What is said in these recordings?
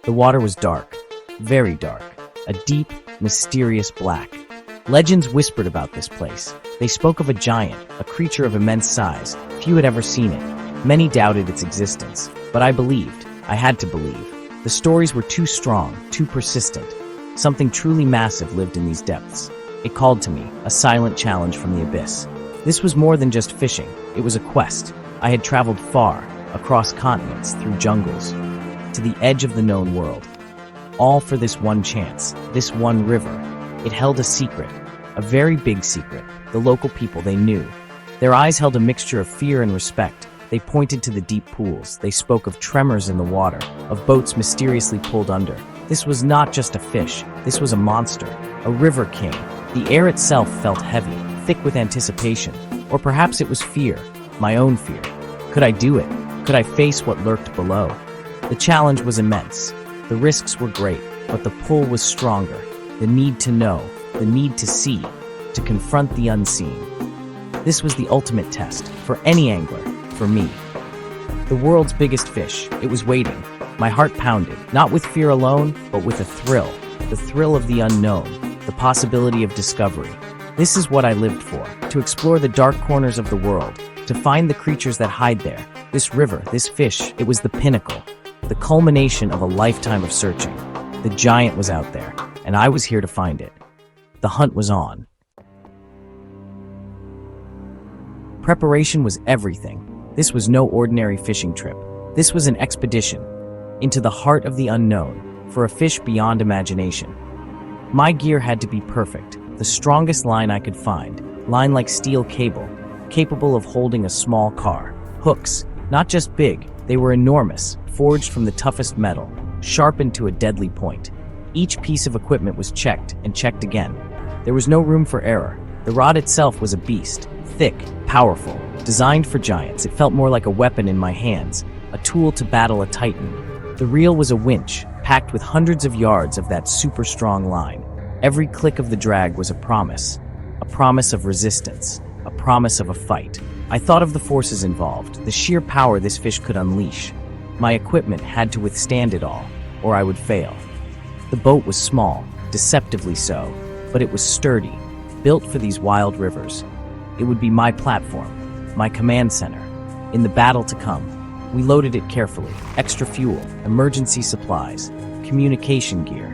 The water was dark, very dark, a deep, mysterious black. Legends whispered about this place. They spoke of a giant, a creature of immense size. Few had ever seen it. Many doubted its existence, but I believed. I had to believe. The stories were too strong, too persistent. Something truly massive lived in these depths. It called to me, a silent challenge from the abyss. This was more than just fishing. It was a quest. I had traveled far, across continents, through jungles, to the edge of the known world. All for this one chance, this one river. It held a secret, a very big secret. The local people, they knew. Their eyes held a mixture of fear and respect. They pointed to the deep pools. They spoke of tremors in the water, of boats mysteriously pulled under. This was not just a fish. This was a monster, a river king. The air itself felt heavy, thick with anticipation. Or perhaps it was fear, my own fear. Could I do it? Could I face what lurked below? The challenge was immense. The risks were great, but the pull was stronger. The need to know, the need to see, to confront the unseen. This was the ultimate test, for any angler, for me. The world's biggest fish, it was waiting. My heart pounded, not with fear alone, but with a thrill. The thrill of the unknown, the possibility of discovery. This is what I lived for, to explore the dark corners of the world, to find the creatures that hide there. This river, this fish, it was the pinnacle, the culmination of a lifetime of searching. The giant was out there, and I was here to find it. The hunt was on. Preparation was everything. This was no ordinary fishing trip. This was an expedition into the heart of the unknown, for a fish beyond imagination. My gear had to be perfect, the strongest line I could find, line like steel cable, capable of holding a small car. Hooks, not just big, they were enormous, forged from the toughest metal, sharpened to a deadly point. Each piece of equipment was checked and checked again. There was no room for error. The rod itself was a beast, thick, powerful, designed for giants. It felt more like a weapon in my hands, a tool to battle a titan. The reel was a winch, packed with hundreds of yards of that super strong line. Every click of the drag was a promise of resistance, a promise of a fight. I thought of the forces involved, the sheer power this fish could unleash. My equipment had to withstand it all, or I would fail. The boat was small, deceptively so, but it was sturdy, built for these wild rivers. It would be my platform, my command center. In the battle to come, we loaded it carefully, extra fuel, emergency supplies, communication gear.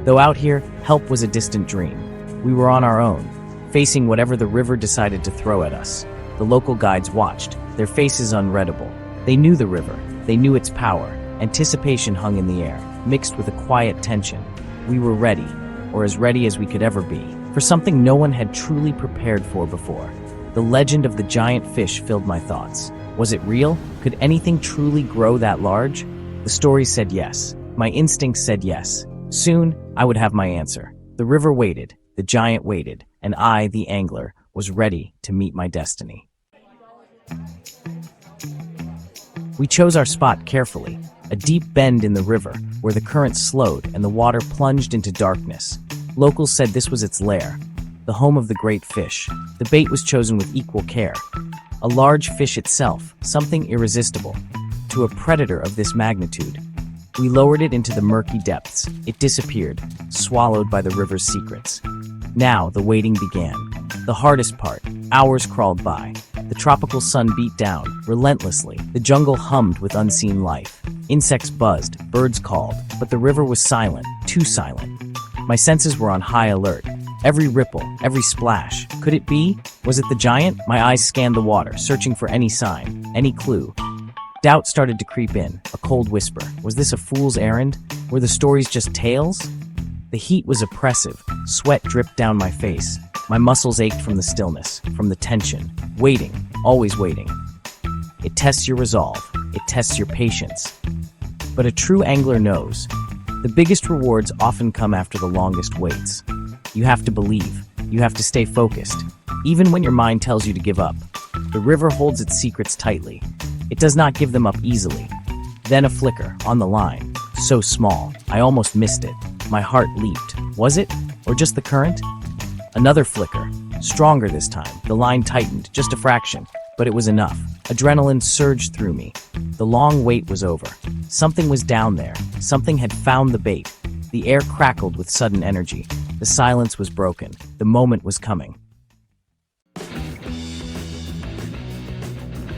Though out here, help was a distant dream. We were on our own, facing whatever the river decided to throw at us. The local guides watched, their faces unreadable. They knew the river, they knew its power. Anticipation hung in the air, mixed with a quiet tension. We were ready, or as ready as we could ever be, for something no one had truly prepared for before. The legend of the giant fish filled my thoughts. Was it real? Could anything truly grow that large? The stories said yes. My instincts said yes. Soon, I would have my answer. The river waited, the giant waited, and I, the angler, was ready to meet my destiny. We chose our spot carefully, a deep bend in the river where the current slowed and the water plunged into darkness. Locals said this was its lair, the home of the great fish. The bait was chosen with equal care. A large fish itself, something irresistible. To a predator of this magnitude, we lowered it into the murky depths. It disappeared, swallowed by the river's secrets. Now the waiting began. The hardest part. Hours crawled by. The tropical sun beat down, relentlessly. The jungle hummed with unseen life. Insects buzzed, birds called, but the river was silent, too silent. My senses were on high alert. Every ripple, every splash. Could it be? Was it the giant? My eyes scanned the water, searching for any sign, any clue. Doubt started to creep in, a cold whisper. Was this a fool's errand? Were the stories just tales? The heat was oppressive. Sweat dripped down my face. My muscles ached from the stillness, from the tension. Waiting, always waiting. It tests your resolve. It tests your patience. But a true angler knows. The biggest rewards often come after the longest waits. You have to believe. You have to stay focused, even when your mind tells you to give up. The river holds its secrets tightly. It does not give them up easily. Then a flicker, on the line. So small, I almost missed it. My heart leaped. Was it? Or just the current? Another flicker. Stronger this time. The line tightened, just a fraction. But it was enough. Adrenaline surged through me. The long wait was over. Something was down there. Something had found the bait. The air crackled with sudden energy. The silence was broken. The moment was coming.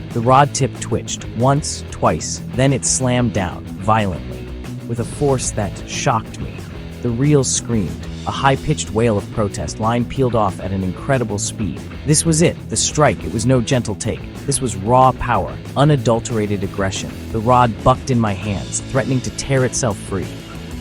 The rod tip twitched, once, twice, then it slammed down, violently, with a force that shocked me. The reel screamed. A high-pitched wail of protest. Line peeled off at an incredible speed. This was it, the strike. It was no gentle take. This was raw power, unadulterated aggression. The rod bucked in my hands, threatening to tear itself free.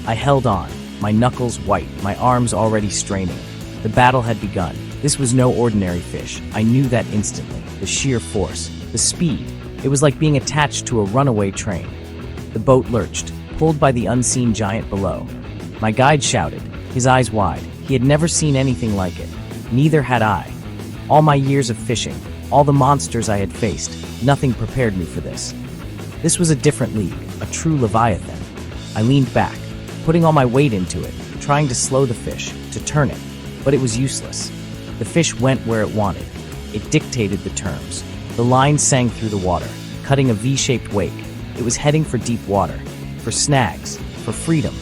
I held on, my knuckles white, my arms already straining. The battle had begun. This was no ordinary fish. I knew that instantly. The sheer force, the speed. It was like being attached to a runaway train. The boat lurched, pulled by the unseen giant below. My guide shouted, his eyes wide. He had never seen anything like it. Neither had I. All my years of fishing, all the monsters I had faced, nothing prepared me for this. This was a different league, a true leviathan. I leaned back, putting all my weight into it, trying to slow the fish, to turn it, but it was useless. The fish went where it wanted. It dictated the terms. The line sang through the water, cutting a V-shaped wake. It was heading for deep water, for snags, for freedom.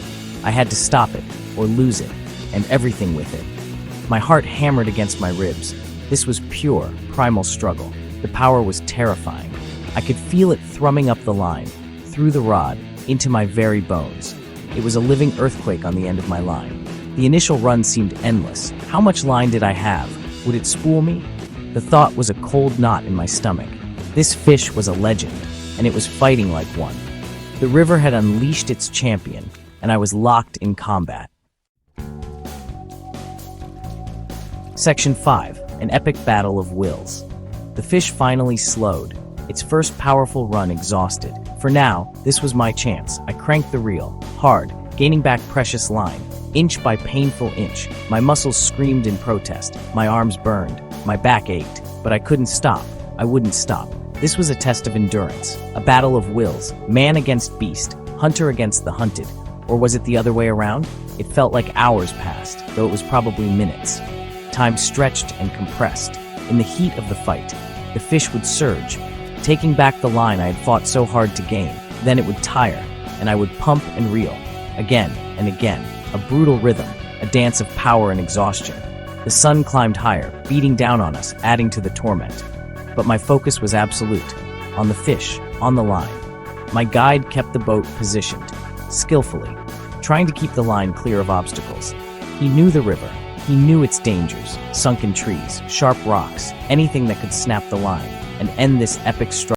I had to stop it, or lose it, and everything with it. My heart hammered against my ribs. This was pure, primal struggle. The power was terrifying. I could feel it thrumming up the line, through the rod, into my very bones. It was a living earthquake on the end of my line. The initial run seemed endless. How much line did I have? Would it spool me? The thought was a cold knot in my stomach. This fish was a legend, and it was fighting like one. The river had unleashed its champion, and I was locked in combat. Section 5. An epic battle of wills. The fish finally slowed, its first powerful run exhausted. For now, this was my chance. I cranked the reel, hard, gaining back precious line, inch by painful inch. My muscles screamed in protest, my arms burned, my back ached, but I couldn't stop. I wouldn't stop. This was a test of endurance, a battle of wills, man against beast, hunter against the hunted. Or was it the other way around? It felt like hours passed, though it was probably minutes. Time stretched and compressed. In the heat of the fight, the fish would surge, taking back the line I had fought so hard to gain. Then it would tire, and I would pump and reel, again and again, a brutal rhythm, a dance of power and exhaustion. The sun climbed higher, beating down on us, adding to the torment. But my focus was absolute, on the fish, on the line. My guide kept the boat positioned, skillfully, trying to keep the line clear of obstacles. He knew the river. He knew its dangers, sunken trees, sharp rocks, anything that could snap the line and end this epic struggle.